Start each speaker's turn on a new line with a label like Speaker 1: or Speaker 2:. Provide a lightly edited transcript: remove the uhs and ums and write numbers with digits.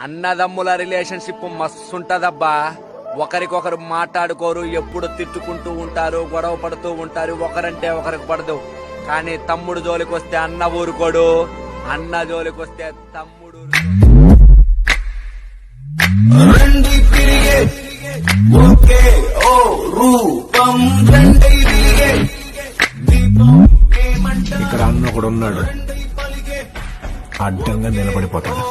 Speaker 1: అన్నదమ్ముల రిలేషన్షిప్ మస్తుంటదబ్బా. ఒకరికొకరు మాట్లాడుకోరు, ఎప్పుడు తిట్టుకుంటూ ఉంటారు, గొడవ పడుతూ ఉంటారు, ఒకరంటే ఒకరికి పడదు. కానీ తమ్ముడు జోలికి వస్తే అన్న ఊరుకోడు, అన్న జోలికి వస్తే తమ్ముడు
Speaker 2: ఇక్కడ అన్న ఒకడు ఉన్నాడు, అడ్డంగా నిలబడిపోతాడు.